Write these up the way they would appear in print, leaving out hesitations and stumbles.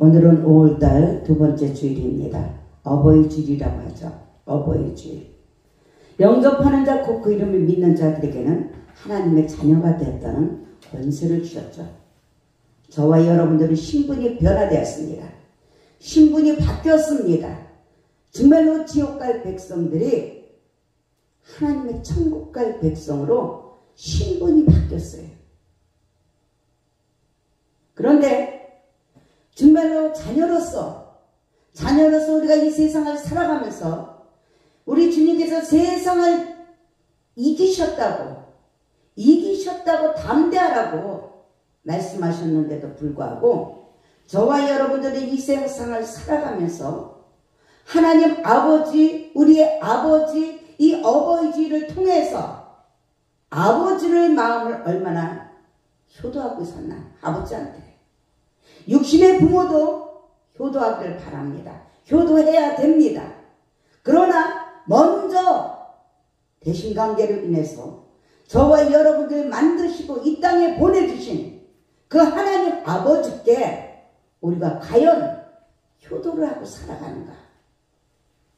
오늘은 5월달 두 번째 주일입니다. 어버이 주일이라고 하죠. 어버이 주일. 영접하는 자 곧 그 이름을 믿는 자들에게는 하나님의 자녀가 되었다는 권세를 주셨죠. 저와 여러분들은 신분이 변화되었습니다. 신분이 바뀌었습니다. 정말로 지옥 갈 백성들이 하나님의 천국 갈 백성으로 신분이 바뀌었어요. 그런데 정말로 자녀로서 우리가 이 세상을 살아가면서 우리 주님께서 세상을 이기셨다고 담대하라고 말씀하셨는데도 불구하고 저와 여러분들이 이 세상을 살아가면서 하나님 아버지, 우리의 아버지, 이 어버이주의를 통해서 아버지의 마음을 얼마나 효도하고 있었나, 아버지한테. 육신의 부모도 효도하기를 바랍니다. 효도해야 됩니다. 그러나 먼저 대신관계로 인해서 저와 여러분들 만드시고 이 땅에 보내주신 그 하나님 아버지께 우리가 과연 효도를 하고 살아가는가.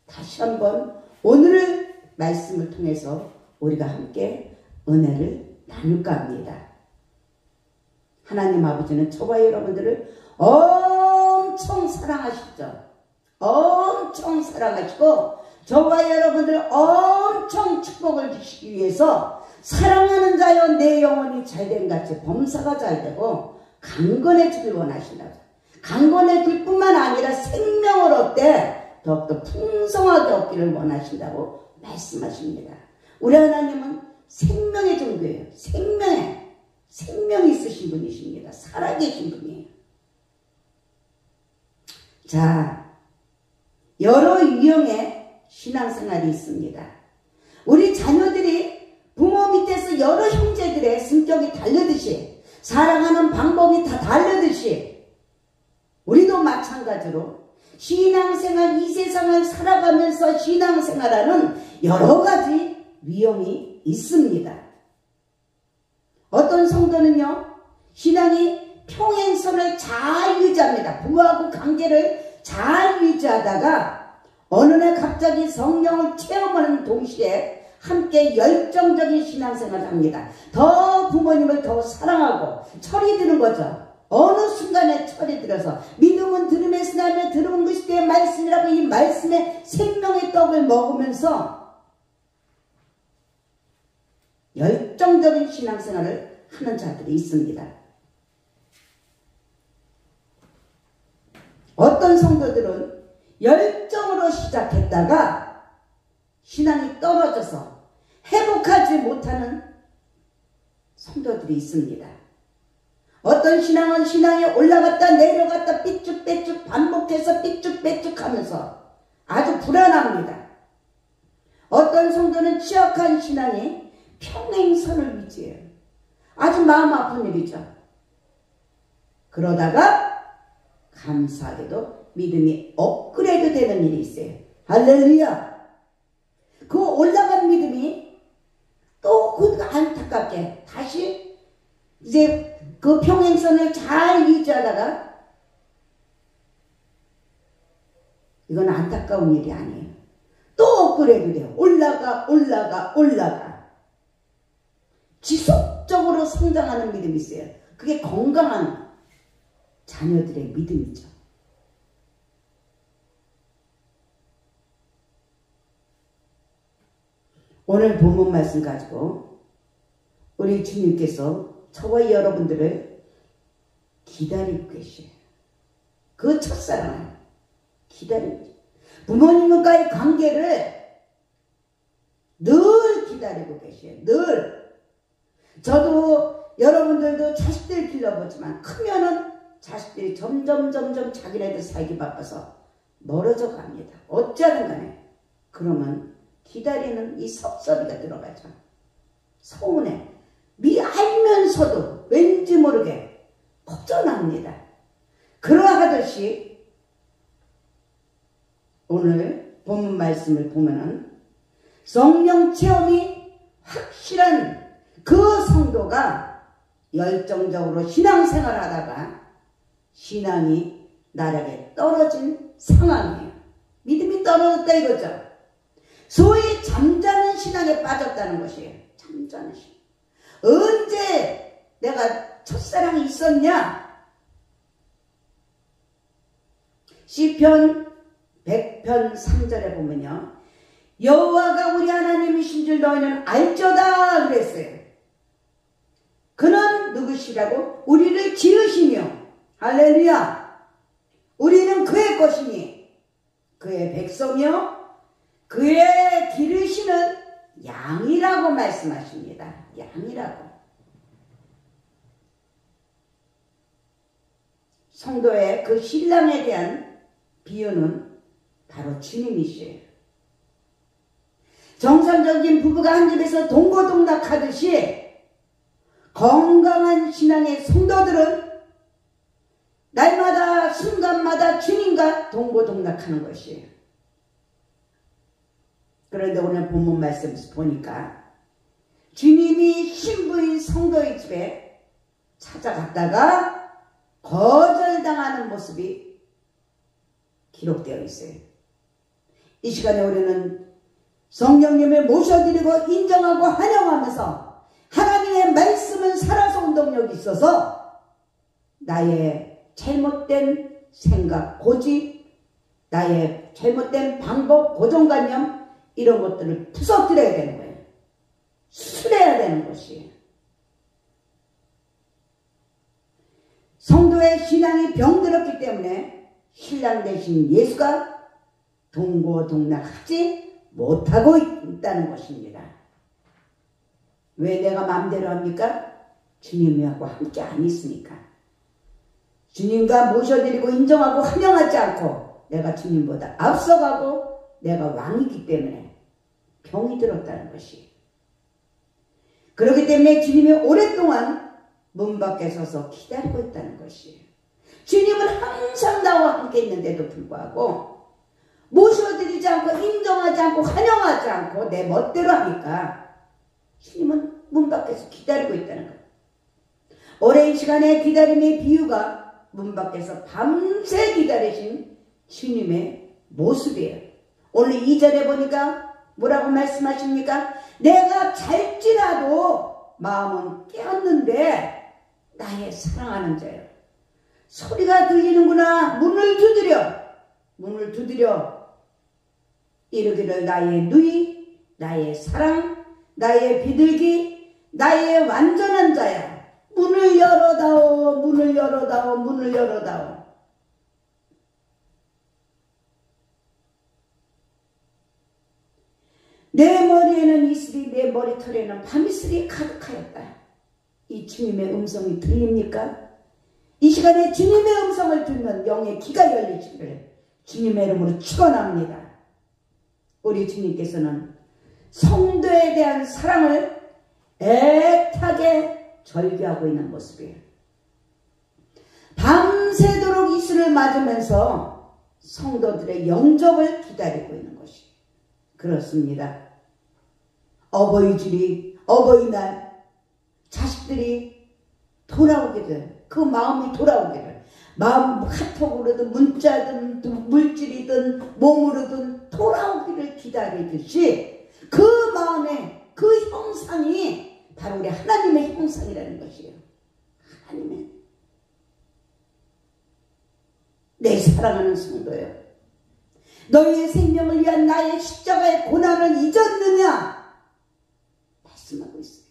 다시 한번 오늘의 말씀을 통해서 우리가 함께 은혜를 나눌까 합니다. 하나님 아버지는 저와 여러분들을 엄청 사랑하시죠. 엄청 사랑하시고 저와 여러분들을 엄청 축복을 주시기 위해서 사랑하는 자여 내 영혼이 잘된 같이 범사가 잘되고 강건해지길 원하신다. 강건해질 뿐만 아니라 생명을 얻되 더욱더 풍성하게 얻기를 원하신다고 말씀하십니다. 우리 하나님은 생명의 종교예요. 생명이 있으신 분이십니다. 살아계신 분이에요. 자, 여러 유형의 신앙생활이 있습니다. 우리 자녀들이 부모 밑에서 여러 형제들의 성격이 다르듯이 사랑하는 방법이 다 다르듯이 우리도 마찬가지로 신앙생활, 이 세상을 살아가면서 신앙생활하는 여러 가지 유형이 있습니다. 어떤 성도는요, 신앙이 평행선을 잘 유지합니다. 부모하고 관계를 잘 유지하다가 어느 날 갑자기 성령을 체험하는 동시에 함께 열정적인 신앙생활을 합니다. 더 부모님을 더 사랑하고 철이 드는 거죠. 어느 순간에 철이 들어서 믿음은 들음에서 나며 들은 것이 내 말씀이라고 이 말씀의 생명의 떡을 먹으면서 열정적인 신앙생활을 하는 자들이 있습니다. 어떤 성도들은 열정으로 시작했다가 신앙이 떨어져서 회복하지 못하는 성도들이 있습니다. 어떤 신앙은 신앙이 올라갔다 내려갔다 삐쭉빼쭉 반복해서 삐쭉빼쭉 하면서 아주 불안합니다. 어떤 성도는 취약한 신앙이 평행선을 유지해요. 아주 마음 아픈 일이죠. 그러다가 감사하게도 믿음이 업그레이드 되는 일이 있어요. 할렐루야. 그 올라간 믿음이 또 그 안타깝게 다시 이제 그 평행선을 잘 유지하다가 이건 안타까운 일이 아니에요. 또 업그레이드 돼요. 올라가 지속적으로 성장하는 믿음이 있어요. 그게 건강한 자녀들의 믿음이죠. 오늘 본문 말씀 가지고 우리 주님께서 저와 여러분들을 기다리고 계셔요. 그 첫사랑을 기다리고 계셔요. 부모님과의 관계를 늘 기다리고 계셔요. 늘. 저도 여러분들도 자식들 길러보지만 크면은 자식들이 점점 자기네들 살기 바빠서 멀어져 갑니다. 어찌하든 간에. 그러면 기다리는 이 섭섭이가 들어가죠. 서운해. 알면서도 왠지 모르게 걱정합니다. 그러하듯이 오늘 본문 말씀을 보면은 성령 체험이 확실한 그 성도가 열정적으로 신앙생활을 하다가 신앙이 나락에 떨어진 상황이에요. 믿음이 떨어졌다 이거죠. 소위 잠자는 신앙에 빠졌다는 것이에요. 잠자는 신앙. 언제 내가 첫사랑이 있었냐? 시편 100편 3절에 보면요. 여호와가 우리 하나님이신 줄 너희는 알쩌다 그랬어요. 그는 누구시라고? 우리를 지으시며 할렐루야. 우리는 그의 것이니 그의 백성이요 그의 기르시는 양이라고 말씀하십니다. 양이라고. 성도의 그 신랑에 대한 비유는 바로 주님이시에요. 정상적인 부부가 한 집에서 동고동락하듯이 건강한 신앙의 성도들은 날마다 순간마다 주님과 동고동락하는 것이에요. 그런데 오늘 본문 말씀에서 보니까 주님이 신부인 성도의 집에 찾아갔다가 거절당하는 모습이 기록되어 있어요. 이 시간에 우리는 성령님을 모셔드리고 인정하고 환영하면서 하나님의 말씀은 살아서 운동력이 있어서 나의 잘못된 생각, 고집, 나의 잘못된 방법, 고정관념 이런 것들을 부서뜨려야 되는 거예요. 수술해야 되는 것이에요. 성도의 신앙이 병들었기 때문에 신랑 대신 예수가 동고동락하지 못하고 있다는 것입니다. 왜 내가 마음대로 합니까? 주님하고 함께 안 있으니까. 주님과 모셔드리고 인정하고 환영하지 않고 내가 주님보다 앞서가고 내가 왕이기 때문에 병이 들었다는 것이. 그렇기 때문에 주님이 오랫동안 문 밖에 서서 기다리고 있다는 것이에요. 주님은 항상 나와 함께 있는데도 불구하고 모셔드리지 않고 인정하지 않고 환영하지 않고 내 멋대로 하니까 주님은 문 밖에서 기다리고 있다는 거예요. 오랜 시간의 기다림의 비유가 문 밖에서 밤새 기다리신 주님의 모습이에요. 오늘 2절에 보니까 뭐라고 말씀하십니까? 내가 잘지라도 마음은 깨었는데 나의 사랑하는 자요. 소리가 들리는구나. 문을 두드려 이르기를 나의 누이, 나의 사랑, 나의 비둘기, 나의 완전한 자야. 문을 열어다오, 문을 열어다오, 문을 열어다오. 내 머리에는 이슬이, 내 머리털에는 밤이슬이 가득하였다. 이 주님의 음성이 들립니까? 이 시간에 주님의 음성을 들으면 영의 귀가 열리기를 주님의 이름으로 축원합니다. 우리 주님께서는 성도에 대한 사랑을 애타게 절규하고 있는 모습이에요. 밤새도록 이슬을 맞으면서 성도들의 영접을 기다리고 있는 것이 그렇습니다. 어버이주일, 어버이날 자식들이 돌아오기를, 그 마음이 돌아오기를, 마음 카톡으로든 문자든 물질이든 몸으로든 돌아오기를 기다리듯이 그 마음의 그 형상이 바로 우리 하나님의 형상이라는 것이에요. 하나님의 내 사랑하는 성도요, 너희의 생명을 위한 나의 십자가의 고난을 잊었느냐 말씀하고 있어요.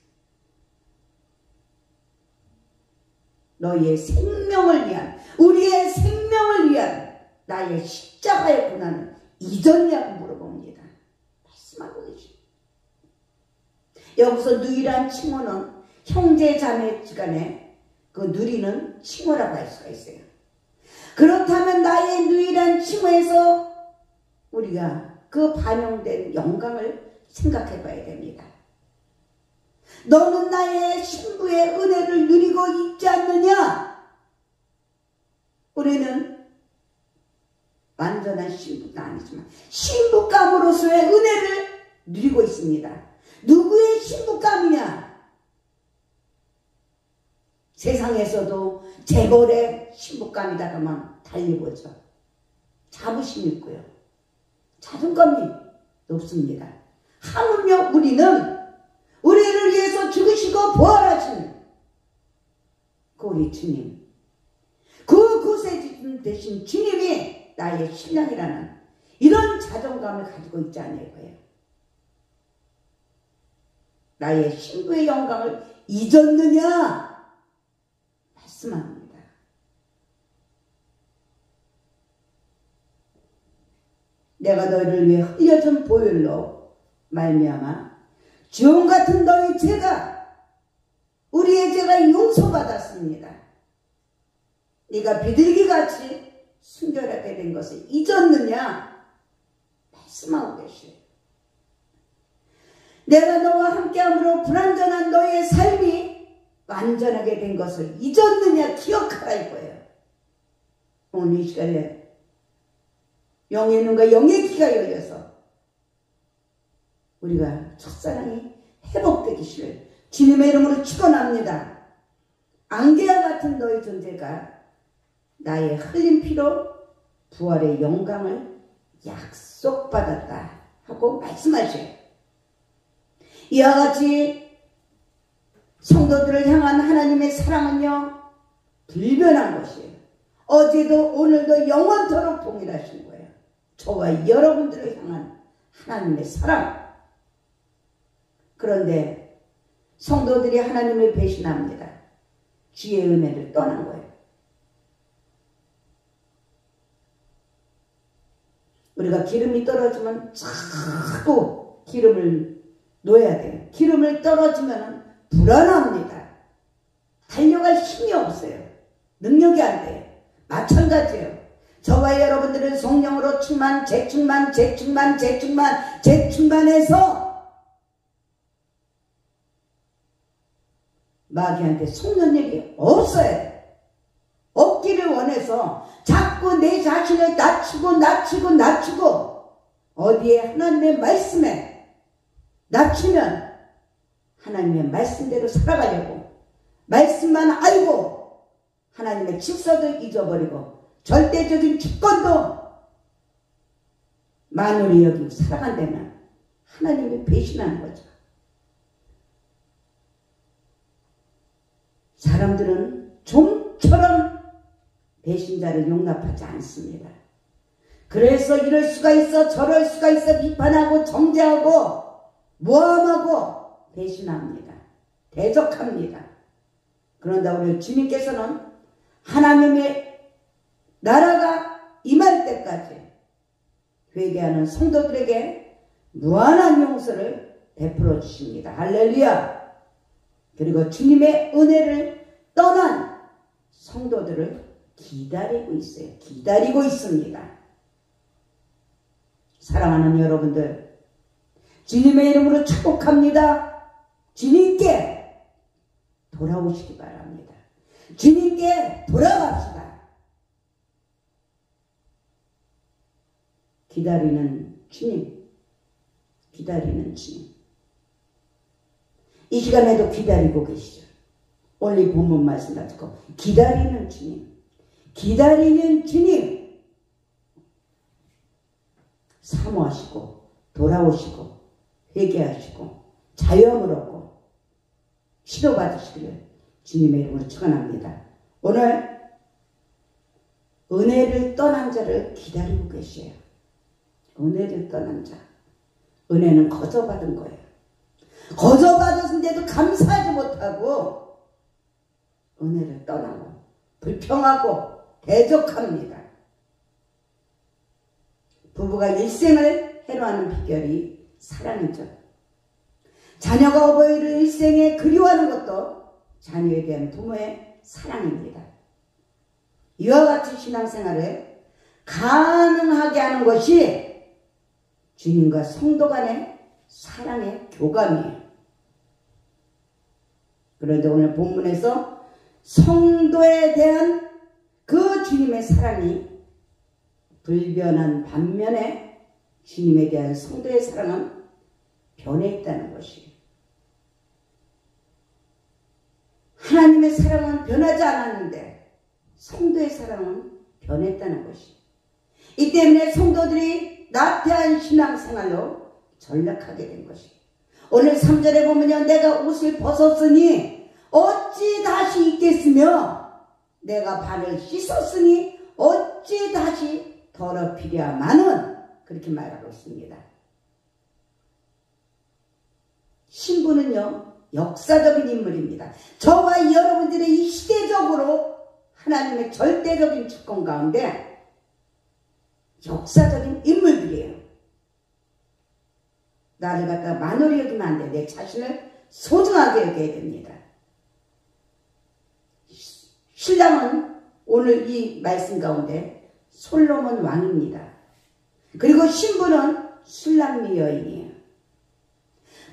너희의 생명을 위한, 우리의 생명을 위한 나의 십자가의 고난을 잊었냐고 물어봅니다. 말씀하고 계십니다. 여기서 누이란 칭호는 형제 자매지간에 그 누리는 칭호라고 할 수가 있어요. 그렇다면 나의 누이란 칭호에서 우리가 그 반영된 영광을 생각해 봐야 됩니다. 너는 나의 신부의 은혜를 누리고 있지 않느냐? 우리는 완전한 신부는 아니지만 신부감으로서의 은혜를 누리고 있습니다. 누구의 신부감이냐? 세상에서도 재벌의 신부감이다 그러면 달리 보죠. 자부심 있고요. 자존감이 높습니다. 하물며 우리는 우리를 위해서 죽으시고 부활하신 그 우리 주님, 그 구세주 되신 주님이 나의 신랑이라는 이런 자존감을 가지고 있지 않을까요? 나의 신부의 영광을 잊었느냐? 말씀합니다. 내가 너희를 위해 흘려준 보혈로 말미암아 지옥 같은 너희 죄가 우리의 죄가 용서받았습니다. 네가 비둘기같이 순결하게 된 것을 잊었느냐? 말씀하고 계시오. 내가 너와 함께함으로 불완전한 너희의 삶이 완전하게 된 것을 잊었느냐? 기억하라 이거예요. 오늘 이 시간에 영의 눈과 영의 귀가 열려서 우리가 첫사랑이 회복되기를 주님의 이름으로 축원합니다. 안개와 같은 너희 존재가 나의 흘린 피로 부활의 영광을 약속받았다 하고 말씀하셔요. 이와 같이 성도들을 향한 하나님의 사랑은요 불변한 것이에요. 어제도 오늘도 영원토록 동일하신 거예요. 저와 여러분들을 향한 하나님의 사랑. 그런데 성도들이 하나님을 배신합니다. 주의 은혜를 떠난 거예요. 우리가 기름이 떨어지면 자꾸 기름을 놓아야 돼요. 기름을 떨어지면 불안합니다. 달려갈 힘이 없어요. 능력이 안 돼요. 마찬가지예요. 저와 여러분들은 성령으로 재충만해서 마귀한테 속는 일이 없어요. 없기를 원해서 자꾸 내 자신을 낮추고 어디에 하나님의 말씀에 낮추면 하나님의 말씀대로 살아가려고 말씀만 알고 하나님의 질서도 잊어버리고 절대적인 주권도 만홀히 여기고 살아간다면 하나님을 배신하는 거죠. 사람들은 좀처럼 배신자를 용납하지 않습니다. 그래서 이럴 수가 있어 저럴 수가 있어 비판하고 정죄하고 모함하고 배신합니다. 대적합니다. 그런데 우리 주님께서는 하나님의 나라가 임할 때까지 회개하는 성도들에게 무한한 용서를 베풀어 주십니다. 할렐루야. 그리고 주님의 은혜를 떠난 성도들을 기다리고 있어요. 기다리고 있습니다. 사랑하는 여러분들, 주님의 이름으로 축복합니다. 주님께 돌아오시기 바랍니다. 주님께 돌아갑시다. 기다리는 주님, 기다리는 주님. 이 시간에도 기다리고 계시죠. 오늘 본문 말씀 가지고 기다리는 주님, 기다리는 주님. 사모하시고 돌아오시고 회개하시고 자유함을 얻고 치료받으시기를 주님의 이름으로 축원합니다. 오늘 은혜를 떠난 자를 기다리고 계셔요. 은혜를 떠난 자. 은혜는 거저받은 거예요. 거저받았는데도 감사하지 못하고 은혜를 떠나고 불평하고 대적합니다. 부부가 일생을 해로하는 비결이 사랑이죠. 자녀가 어버이를 일생에 그리워하는 것도 자녀에 대한 부모의 사랑입니다. 이와 같이 신앙생활을 가능하게 하는 것이 주님과 성도 간의 사랑의 교감이에요. 그런데 오늘 본문에서 성도에 대한 그 주님의 사랑이 불변한 반면에 주님에 대한 성도의 사랑은 변해 있다는 것이에요. 하나님의 사랑은 변하지 않았는데 성도의 사랑은 변했다는 것이. 이 때문에 성도들이 나태한 신앙생활로 전락하게 된 것이. 오늘 3절에 보면요. 내가 옷을 벗었으니 어찌 다시 입겠으며 내가 발을 씻었으니 어찌 다시 더럽히랴마는 그렇게 말하고 있습니다. 신부는요. 역사적인 인물입니다. 저와 여러분들의 이 시대적으로 하나님의 절대적인 주권 가운데 역사적인 인물들이에요. 나를 갖다 만홀히 여기면 안 돼. 내 자신을 소중하게 여겨야 됩니다. 신랑은 오늘 이 말씀 가운데 솔로몬 왕입니다. 그리고 신부는 술람미 여인이에요.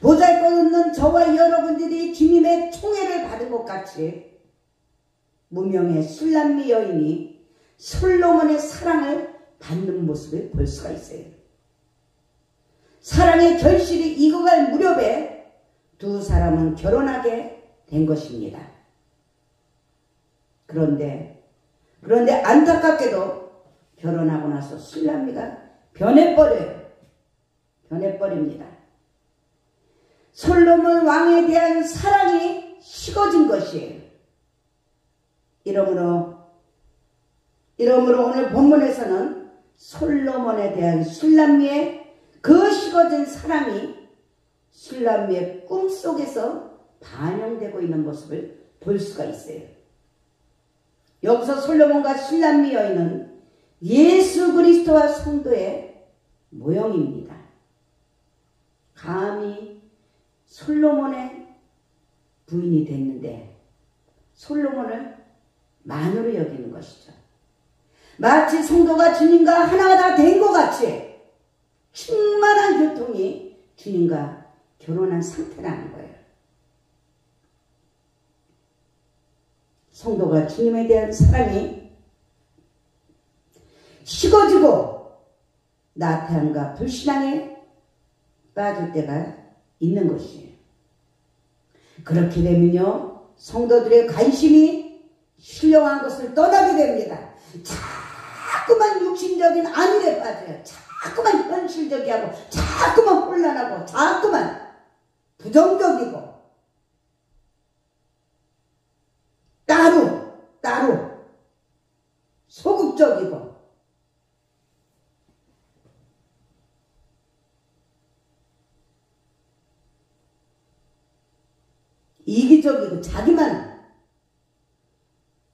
보잘것없는 저와 여러분들이 주님의 총애를 받은 것 같이 무명의 술람미 여인이 솔로몬의 사랑을 받는 모습을 볼 수가 있어요. 사랑의 결실이 익어갈 무렵에 두 사람은 결혼하게 된 것입니다. 그런데 안타깝게도 결혼하고 나서 술람미가 변해버립니다. 솔로몬 왕에 대한 사랑이 식어진 것이에요. 이러므로 오늘 본문에서는 솔로몬에 대한 술람미의 그 식어진 사랑이 술람미의 꿈속에서 반영되고 있는 모습을 볼 수가 있어요. 여기서 솔로몬과 술람미 여인은 예수 그리스도와 성도의 모형입니다. 감히 솔로몬의 부인이 됐는데 솔로몬을 만으로 여기는 것이죠. 마치 성도가 주님과 하나가 다 된 것 같이 충만한 교통이 주님과 결혼한 상태라는 거예요. 성도가 주님에 대한 사랑이 식어지고 나태함과 불신앙에 빠질 때가 있는 것이에요. 그렇게 되면요, 성도들의 관심이 신령한 것을 떠나게 됩니다. 자꾸만 육신적인 안일에 빠져요. 자꾸만 현실적이하고 자꾸만 혼란하고 자꾸만 부정적이고 따로 소극적이고 이기적이고 자기만.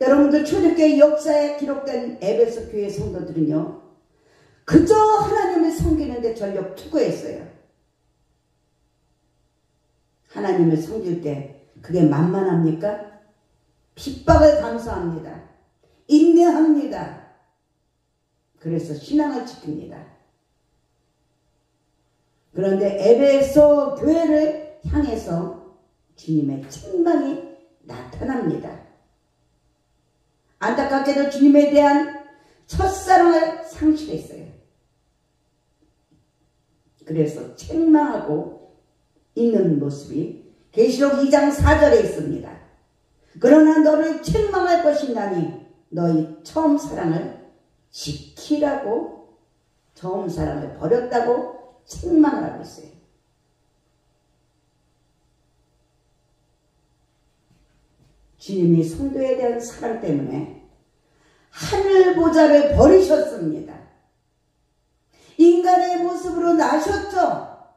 여러분들 초대교회 역사에 기록된 에베소 교회 성도들은요, 그저 하나님을 섬기는데 전력 투구했어요. 하나님을 섬길 때 그게 만만합니까? 핍박을 감수합니다. 인내합니다. 그래서 신앙을 지킵니다. 그런데 에베소 교회를 향해서 주님의 책망이 나타납니다. 안타깝게도 주님에 대한 첫사랑을 상실했어요. 그래서 책망하고 있는 모습이 계시록 2장 4절에 있습니다. 그러나 너를 책망할 것이나니 너희 처음 사랑을 지키라고, 처음 사랑을 버렸다고 책망을 하고 있어요. 주님이 성도에 대한 사랑 때문에 하늘 보좌를 버리셨습니다. 인간의 모습으로 나셨죠.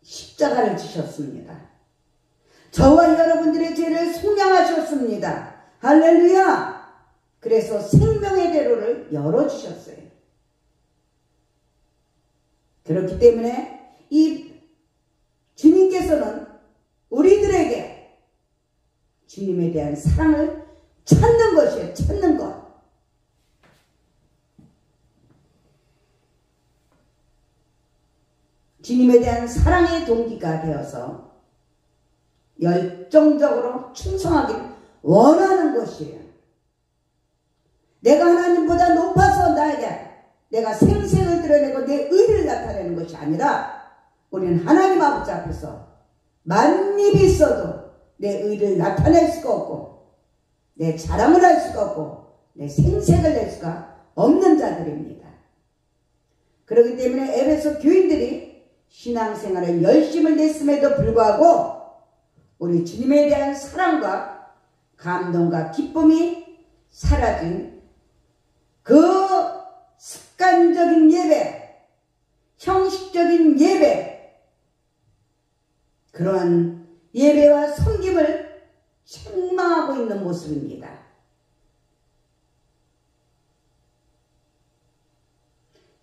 십자가를 지셨습니다. 저와 여러분들의 죄를 속량하셨습니다. 할렐루야! 그래서 생명의 대로를 열어주셨어요. 그렇기 때문에 이 주님께서는 우리들에게 주님에 대한 사랑을 찾는 것이에요. 찾는 것. 주님에 대한 사랑의 동기가 되어서 열정적으로 충성하기를 원하는 것이에요. 내가 하나님보다 높아서 내가 생색을 드러내고 내 의를 나타내는 것이 아니라 우리는 하나님 아버지 앞에서 만입이 있어도 내 의를 나타낼 수가 없고 내 자랑을 할 수가 없고 내 생색을 낼 수가 없는 자들입니다. 그렇기 때문에 에베소 교인들이 신앙생활에 열심을 냈음에도 불구하고 우리 주님에 대한 사랑과 감동과 기쁨이 사라진 그 습관적인 예배, 형식적인 예배, 그러한 예배와 섬김을 책망하고 있는 모습입니다.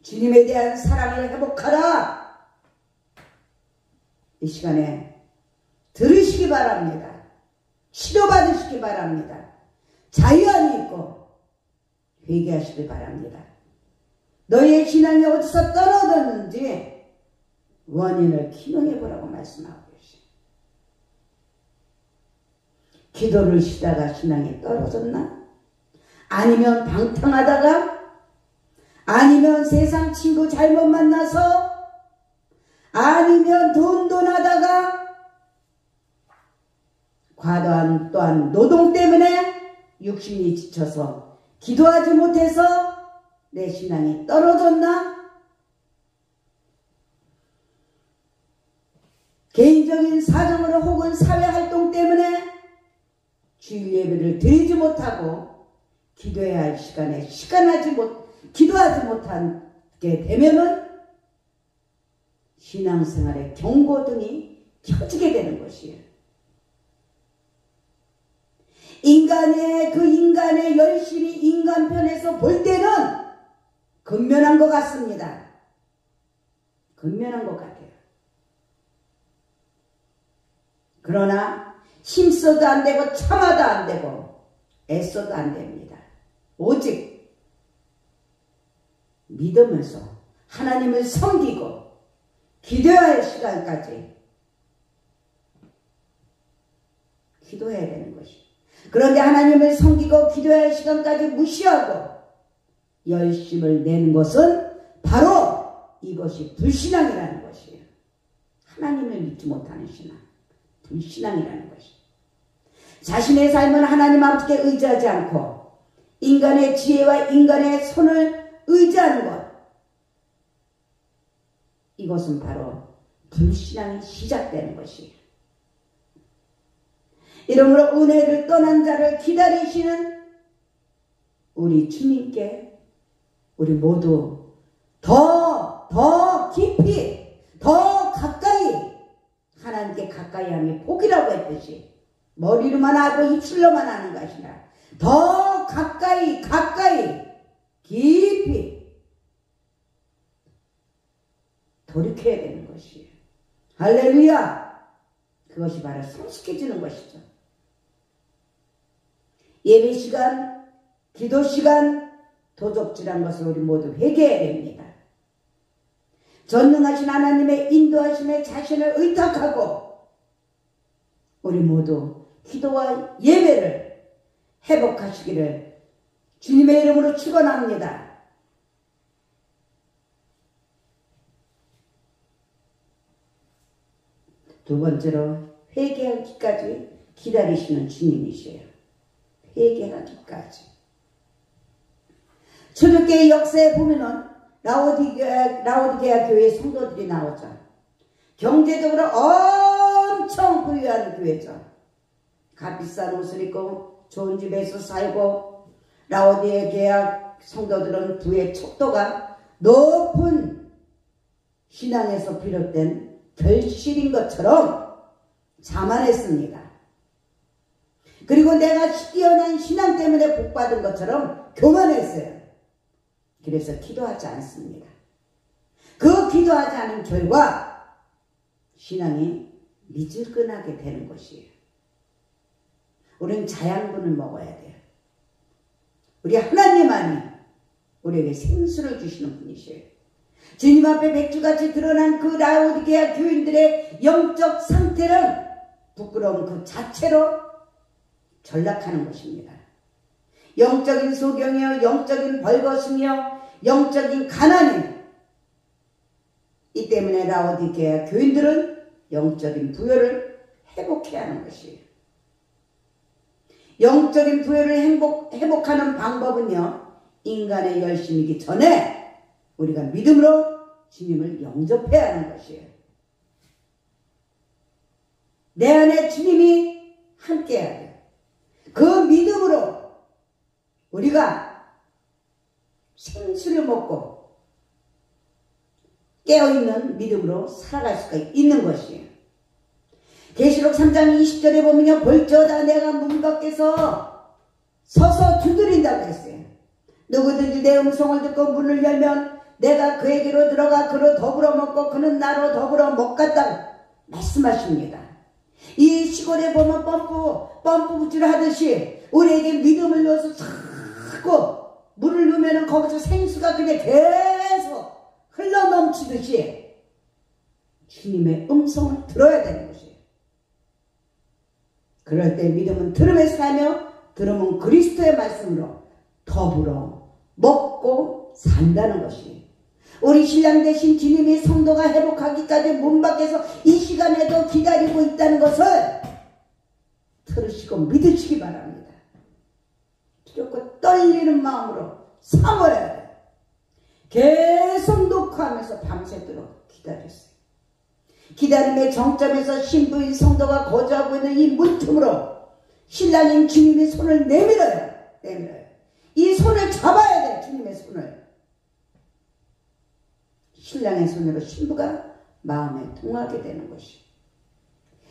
주님에 대한 사랑을 회복하라. 이 시간에 들으시기 바랍니다. 치료받으시기 바랍니다. 자유함이 있고 회개하시기 바랍니다. 너희의 신앙이 어디서 떨어졌는지 원인을 기능해보라고 말씀하고 계시죠. 기도를 쉬다가 신앙이 떨어졌나? 아니면 방탕하다가? 아니면 세상 친구 잘못 만나서? 아니면 돈돈하다가? 과도한 또한 노동 때문에 육신이 지쳐서 기도하지 못해서 내 신앙이 떨어졌나? 개인적인 사정으로 혹은 사회활동 때문에 주일 예배를 드리지 못하고 기도해야 할 시간에 기도하지 못하게 되면은 신앙생활의 경고등이 켜지게 되는 것이에요. 인간의 열심히 인간 편에서 볼 때는 근면한 것 같습니다. 근면한 것 같아요. 그러나 힘써도 안 되고 참아도 안 되고 애써도 안 됩니다. 오직 믿으면서 하나님을 섬기고 기도해야 할 시간까지 기도해야 되는 것이죠. 그런데 하나님을 섬기고 기도해야 할 시간까지 무시하고 열심을 내는 것은 바로 이것이 불신앙이라는 것이에요. 하나님을 믿지 못하는 신앙, 불신앙이라는 것이에요. 자신의 삶은 하나님 아버지께 의지하지 않고 인간의 지혜와 인간의 손을 의지하는 것, 이것은 바로 불신앙이 시작되는 것이에요. 이러므로 은혜를 떠난 자를 기다리시는 우리 주님께 우리 모두 더 깊이, 더 가까이, 하나님께 가까이 함이 복이라고 했듯이 머리로만 하고 입술로만 하는 것이 아니라 더 가까이 깊이 돌이켜야 되는 것이에요. 할렐루야! 그것이 바로 성숙해지는 것이죠. 예배 시간, 기도 시간, 도적질한 것을 우리 모두 회개해야 됩니다. 전능하신 하나님의 인도하심에 자신을 의탁하고 우리 모두 기도와 예배를 회복하시기를 주님의 이름으로 축원합니다. 두 번째로 회개하기까지 기다리시는 주님이시에요. 회개하기까지. 초대교회 역사에 보면은 라오디게아 교회 성도들이 나오죠. 경제적으로 엄청 부유한 교회죠. 값비싼 옷을 입고 좋은 집에서 살고, 라오디게아 성도들은 부의 척도가 높은 신앙에서 비롯된 결실인 것처럼 자만했습니다. 그리고 내가 뛰어난 신앙 때문에 복받은 것처럼 교만했어요. 그래서 기도하지 않습니다. 그 기도하지 않은 결과 신앙이 미지근하게 되는 것이에요. 우리는 자양분을 먹어야 돼요. 우리 하나님만이 우리에게 생수를 주시는 분이시에요. 주님 앞에 맥주같이 드러난 그 라오디게아 교인들의 영적 상태는 부끄러움 그 자체로 전락하는 것입니다. 영적인 소경이요, 영적인 벌거숭이요, 영적인 가난이. 이 때문에 라오디게아 교인들은 영적인 부여를 회복해야 하는 것이에요. 영적인 부여를 회복하는 방법은요, 인간의 열심이기 전에 우리가 믿음으로 주님을 영접해야 하는 것이에요. 내 안에 주님이 함께해야 돼요. 그 믿음으로 우리가 생수를 먹고 깨어있는 믿음으로 살아갈 수가 있는 것이에요. 계시록 3장 20절에 보면요, 볼지어다 내가 문 밖에서 서서 두드린다고 했어요. 누구든지 내 음성을 듣고 문을 열면 내가 그에게로 들어가 그로 더불어 먹고 그는 나로 더불어 먹겠다고 말씀하십니다. 이 시골에 보면 펌프 붓질 하듯이 우리에게 믿음을 넣어서 자꾸 물을 넣으면 거기서 생수가 그냥 계속 흘러넘치듯이 주님의 음성을 들어야 되는 것이에요. 그럴 때 믿음은 들음에서 하며 들음은 그리스도의 말씀으로 더불어 먹고 산다는 것이에요. 우리 신랑 대신 주님이 성도가 회복하기까지 문 밖에서 이 시간에도 기다리고 있다는 것을 들으시고 믿으시기 바랍니다. 두렵고 떨리는 마음으로 사모해야 돼요. 계속 녹화하면서 밤새도록 기다렸어요. 기다림의 정점에서 신부인 성도가 거주하고 있는 이 문틈으로 신랑인 주님의 손을 내밀어요. 이 손을 잡아야 돼요. 주님의 손을. 신랑의 손으로 신부가 마음에 통하게 되는 것이.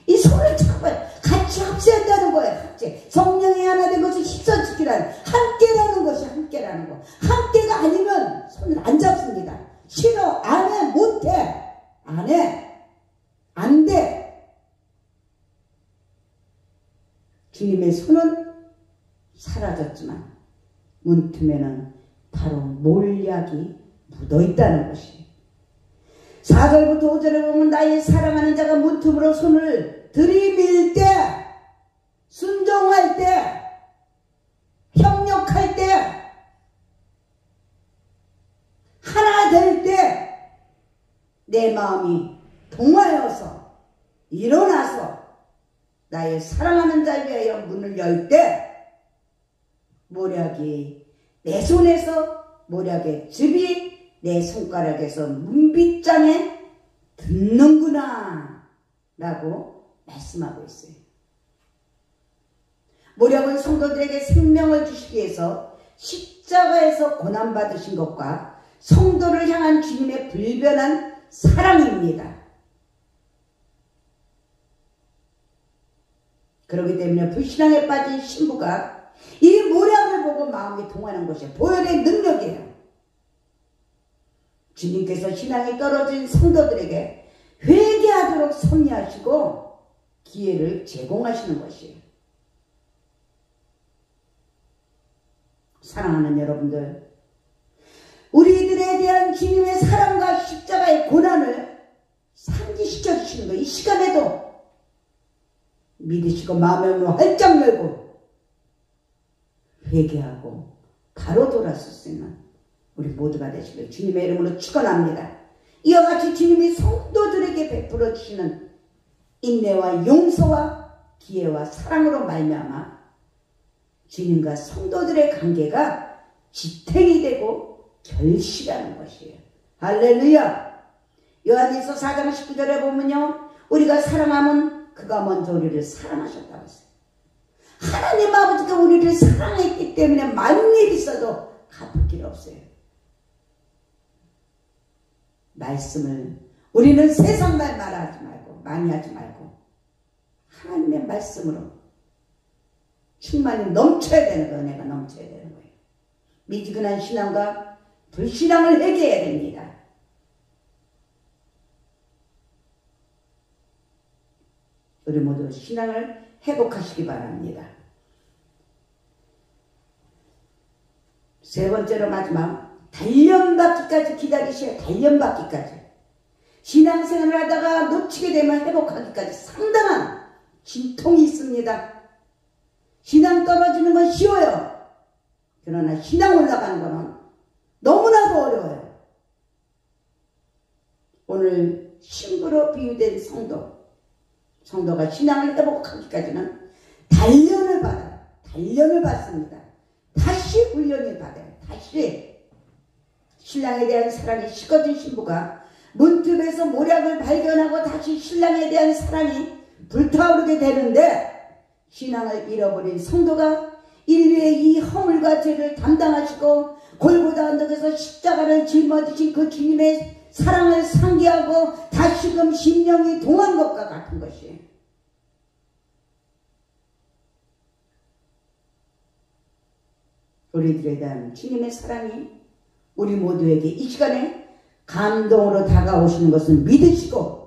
이 손을 잡아요. 같이 합세한다는 거예요. 합세. 성령이 하나 된 것을 힘써지기라는 함께라는 것이 함께라는 거. 함께가 아니면 손을 안 잡습니다. 싫어, 안 해, 못해, 안 해, 안 돼. 주님의 손은 사라졌지만 문틈에는 바로 몰약이 묻어있다는 것이. 4절부터 5절에 보면 나의 사랑하는 자가 문틈으로 손을 들이밀 때, 순종할 때, 협력할 때, 하나 될 때 내 마음이 동하여서 일어나서 나의 사랑하는 자에 위하여 문을 열 때 모략이 내 손에서 모략의 즙이 내 손가락에서 문빗장에 듣는구나 라고 말씀하고 있어요. 모략은 성도들에게 생명을 주시기 위해서 십자가에서 고난받으신 것과 성도를 향한 주님의 불변한 사랑입니다. 그렇기 때문에 불신앙에 빠진 신부가 이 모략을 보고 마음이 동하는 것이 보혈의 능력이에요. 주님께서 신앙이 떨어진 성도들에게 회개하도록 섭리하시고 기회를 제공하시는 것이에요. 사랑하는 여러분들, 우리들에 대한 주님의 사랑과 십자가의 고난을 상기시켜 주시는 거, 이 시간에도 믿으시고 마음의 문을 활짝 열고 회개하고 바로 돌아설 수 있는 우리 모두가 되시길 주님의 이름으로 축원합니다. 이와 같이 주님이 성도들에게 베풀어 주시는 인내와 용서와 기회와 사랑으로 말미암아 주님과 성도들의 관계가 지탱이 되고 결실하는 것이에요. 할렐루야. 요한일서 4장 19절에 보면요, 우리가 사랑하면 그가 먼저 우리를 사랑하셨다고 했어요. 하나님 아버지가 우리를 사랑했기 때문에 많은 일이 있어도 갚을 길 없어요. 말씀을 우리는 세상 말 말하지 말고 많이 하지 말고 하나님의 말씀으로 충만히 넘쳐야 되는 거예요. 은혜가 넘쳐야 되는 거예요. 미지근한 신앙과 불신앙을 회개해야 됩니다. 우리 모두 신앙을 회복하시기 바랍니다. 세 번째로 마지막, 단련받기까지 기다리셔야. 단련받기까지. 신앙생활을 하다가 놓치게 되면 회복하기까지 상당한 진통이 있습니다. 신앙 떨어지는 건 쉬워요. 그러나 신앙 올라가는 거는 너무나도 어려워요. 오늘 신부로 비유된 성도가 신앙을 회복하기까지는 단련을 받아요. 단련을 받습니다. 다시 훈련을 받아요. 다시 신랑에 대한 사랑이 식어진 신부가 문틈에서 모략을 발견하고 다시 신랑에 대한 사랑이 불타오르게 되는데, 신앙을 잃어버린 성도가 인류의 이 허물과 죄를 담당하시고 골고다 언덕에서 십자가를 짊어지신 그 주님의 사랑을 상기하고 다시금 심령이 동한 것과 같은 것이에요. 우리들에 대한 주님의 사랑이 우리 모두에게 이 시간에 감동으로 다가오시는 것을 믿으시고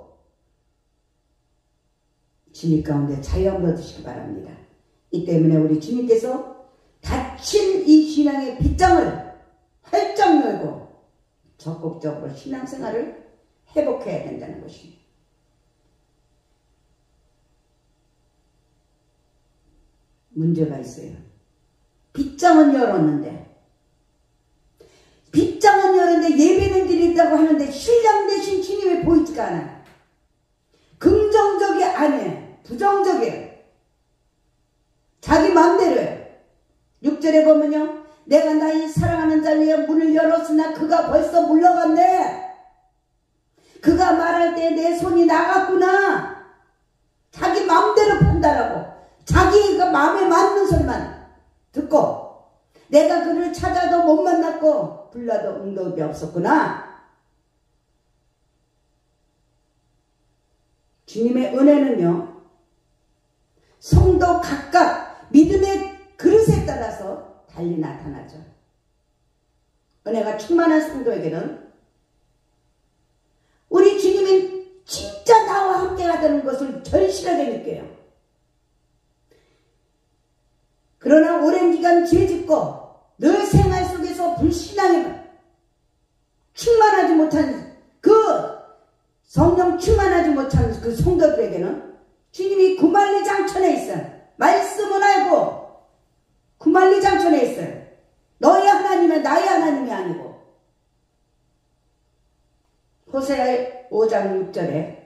진리 가운데 자유함을 얻으시기 바랍니다. 이 때문에 우리 주님께서 닫힌 이 신앙의 빗장을 활짝 열고 적극적으로 신앙생활을 회복해야 된다는 것입니다. 문제가 있어요. 빗장은 열었는데 예배는 드린다고 하는데 신랑 대신 주님이 보이지가 않아요. 긍정적이 아니에요. 부정적이에요. 자기 마음대로예요. 6절에 보면요, 내가 나의 사랑하는 자 위에 문을 열었으나 그가 벌써 물러갔네. 그가 말할 때 내 손이 나갔구나. 자기 마음대로 판단하고 자기가 마음에 맞는 소리만 듣고, 내가 그를 찾아도 못 만났고 불러도 응답이 없었구나. 주님의 은혜는요, 성도 각각 믿음의 그릇에 따라서 달리 나타나죠. 은혜가 충만한 성도에게는 우리 주님이 진짜 나와 함께 하다는 것을 절실하게 느껴요. 그러나 오랜 기간 죄짓고 늘 생활 속에서 불신앙에 충만하지 못한 성령 충만하지 못한 그 성도들에게는 주님이 구만리장천에 있어요. 말씀은 알고 구만리장천에 있어요. 너희 하나님은 나의 하나님이 아니고. 호세아 5장 6절에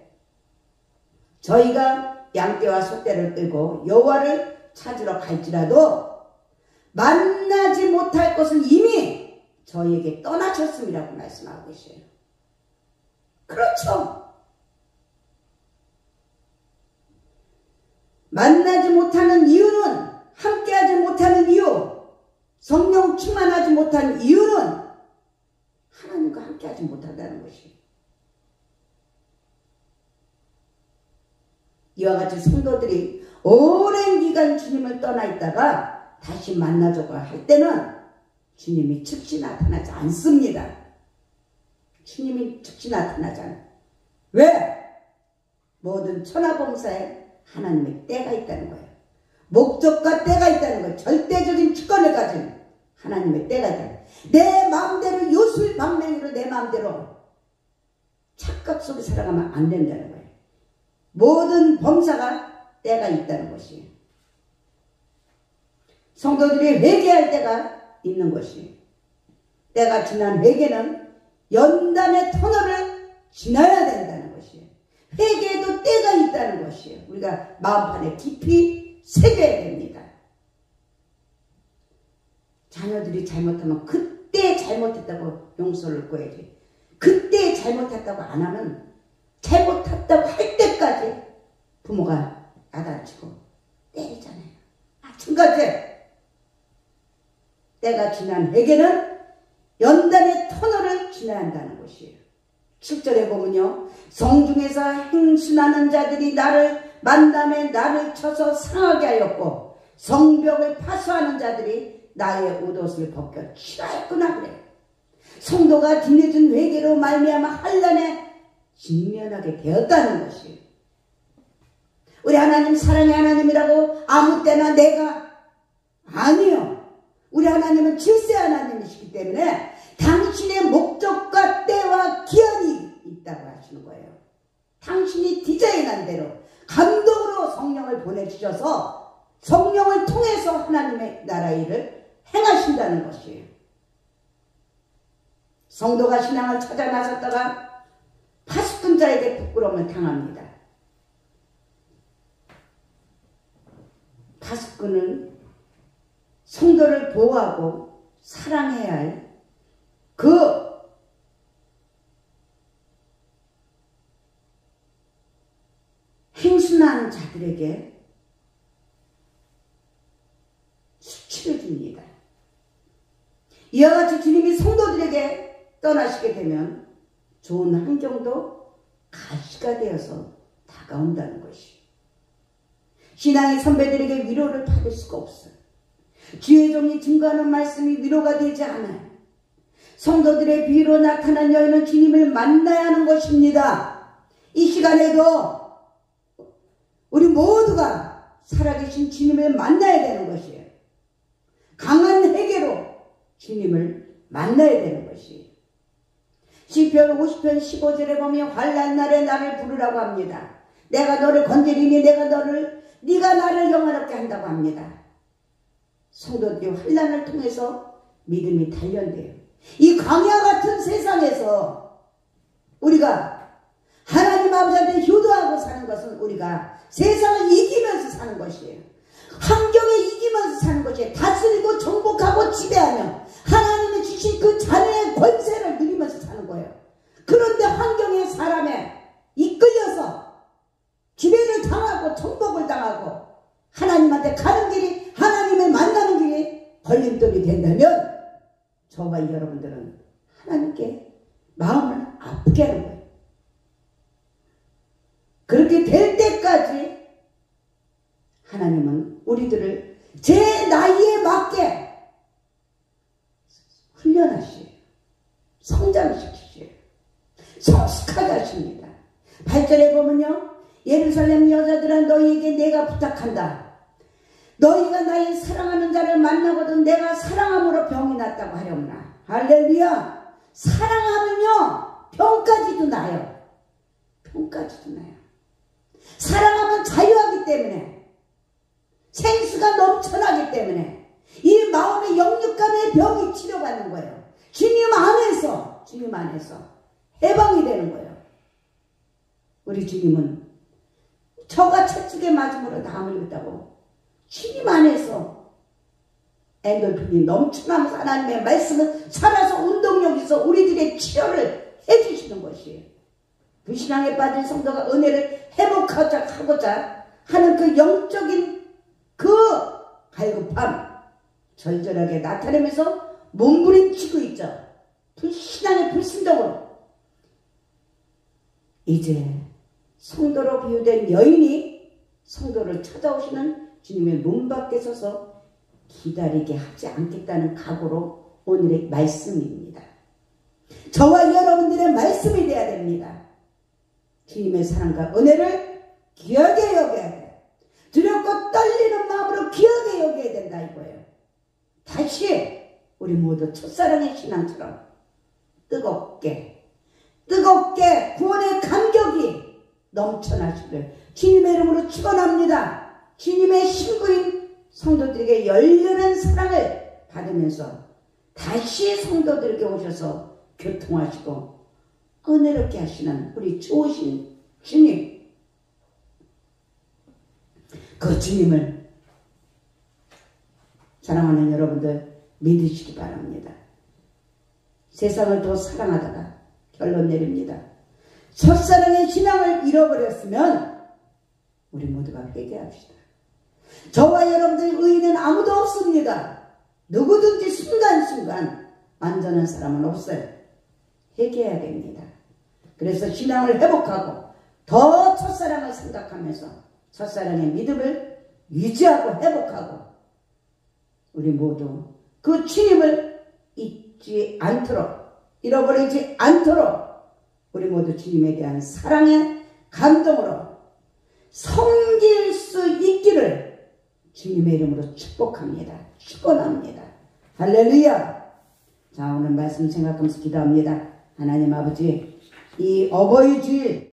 저희가 양떼와 소떼를 끌고 여호와를 찾으러 갈지라도 만나지 못할 것은 이미 저희에게 떠나셨음이라고 말씀하고 계세요. 그렇죠. 만나지 못하는 이유는, 함께하지 못하는 이유, 성령 충만하지 못한 이유는 하나님과 함께하지 못한다는 것이에요. 이와 같이 성도들이 오랜 기간 주님을 떠나 있다가 다시 만나자고 할 때는 주님이 즉시 나타나지 않습니다. 주님이 즉시 나타나지 않아요. 왜? 모든 천하봉사에 하나님의 때가 있다는 거예요. 목적과 때가 있다는 거예요. 절대적인 주권을 가진 하나님의 때가 있다는 거예요. 내 마음대로 요술방맹이로 내 마음대로 착각 속에 살아가면 안 된다는 거예요. 모든 범사가 때가 있다는 것이에요. 성도들이 회개할 때가 있는 것이에요. 때가 지난 회개는 연단의 터널을 지나야 된다는 것이에요. 회개에도 때가 있다는 것이에요. 우리가 마음판에 깊이 새겨야 됩니다. 자녀들이 잘못하면 그때 잘못했다고 용서를 구해야지. 그때 잘못했다고 안 하면 잘못했다고 할 때까지 부모가 야단치고 때리잖아요. 마찬가지. 때가 지난 회개는 연단의 터널을 지나야 한다는 것이에요. 7절에 보면요, 성중에서 행순하는 자들이 나를 만남에 나를 쳐서 상하게 하였고 성벽을 파수하는 자들이 나의 옷옷을 벗겨 치라했구나 그래. 성도가 뒤늦은 회개로 말미암아 환난에 직면하게 되었다는 것이에요. 우리 하나님 사랑의 하나님이라고 아무 때나 내가 아니요. 우리 하나님은 질세 하나님이시기 때문에 당신의 목적과 때와 기한이 있다고 하시는 거예요. 당신이 디자인한 대로 감동으로 성령을 보내주셔서 성령을 통해서 하나님의 나라 일을 행하신다는 것이에요. 성도가 신앙을 찾아 나섰다가 파수꾼자에게 부끄러움을 당합니다. 파수꾼은 성도를 보호하고 사랑해야 할 그 행순하는 자들에게 수치를 줍니다. 이와 같이 주님이 성도들에게 떠나시게 되면 좋은 환경도 가시가 되어서 다가온다는 것이, 신앙의 선배들에게 위로를 받을 수가 없어요. 주의 종이 증거하는 말씀이 위로가 되지 않아요. 성도들의 비유로 나타난 여인은 주님을 만나야 하는 것입니다. 이 시간에도 우리 모두가 살아계신 주님을 만나야 되는 것이에요. 강한 회개로 주님을 만나야 되는 것이에요. 시편 50편 15절에 보면 환난 날에 나를 부르라고 합니다. 내가 너를 건드리니 네가 나를 영화롭게 한다고 합니다. 성도들이 환난을 통해서 믿음이 단련돼요. 이 광야 같은 세상에서 우리가 하나님 아버지한테 효도하고 사는 것은 우리가 세상을 이기면서 사는 것이에요. 환경에 이기면서 사는 것이에요. 다스리고 정복하고 지배하며 하나님이 주신 그 자녀의 권세를 누리면서 사는 거예요. 그런데 환경에 사람에 이끌려서 지배를 당하고 정복을 당하고 하나님한테 가는 길이, 하나님을 만나는 길이 걸림돌이 된다면 저와 여러분들은 하나님께 마음을 아프게 하는 거예요. 그렇게 될 때까지 하나님은 우리들을 제 나이에 맞게 훈련하시에요. 성장시키시에요. 성숙하게 하십니다. 8절에 보면요, 예루살렘 여자들아 너희에게 내가 부탁한다. 너희가 나의 사랑하는 자를 만나거든 내가 사랑함으로 병이 낫다고 하려구나. 할렐루야. 사랑하면요 병까지도 나요. 병까지도 나요. 사랑하면 자유하기 때문에, 생수가 넘쳐나기 때문에 이 마음의 역육감의 병이 치료받는 거예요. 주님 안에서 해방이 되는 거예요. 우리 주님은 저가 채찍에 맞음으로 나음을 입었다고 주님 안에서 엔돌핀이 넘쳐나면서 하나님의 말씀을 살아서 운동력이 있어 우리들의 치료를 해주시는 것이에요. 불신앙에 빠진 성도가 은혜를 회복하고자 하는 그 영적인 그 갈급함 절절하게 나타내면서 몸부림치고 있죠. 불신앙의 불신동으로. 이제 성도로 비유된 여인이 성도를 찾아오시는 주님의 문 밖에 서서 기다리게 하지 않겠다는 각오로 오늘의 말씀입니다. 저와 여러분들의 말씀이 되어야 됩니다. 주님의 사랑과 은혜를 귀하게 여겨야 돼요. 두렵고 떨리는 마음으로 귀하게 여겨야 된다 이거예요. 다시 우리 모두 첫사랑의 신앙처럼 뜨겁게 구원의 감격이 넘쳐나시길 주님의 이름으로 축원합니다. 주님의 신부인 성도들에게 열렬한 사랑을 받으면서 다시 성도들에게 오셔서 교통하시고 은혜롭게 하시는 우리 좋으신 주님, 그 주님을 사랑하는 여러분들 믿으시기 바랍니다. 세상을 더 사랑하다가 결론 내립니다. 첫사랑의 신앙을 잃어버렸으면 우리 모두가 회개합시다. 저와 여러분들 의인은 아무도 없습니다. 누구든지 순간순간 완전한 사람은 없어요. 회개해야 됩니다. 그래서 신앙을 회복하고 더 첫사랑을 생각하면서 첫사랑의 믿음을 유지하고 회복하고 우리 모두 그 주님을 잊지 않도록, 잃어버리지 않도록 우리 모두 주님에 대한 사랑의 감동으로 섬길 수 있기를 주님의 이름으로 축복합니다. 축원합니다. 할렐루야. 자, 오늘 말씀 생각하면서 기도합니다. 하나님 아버지, 이 어버이 주일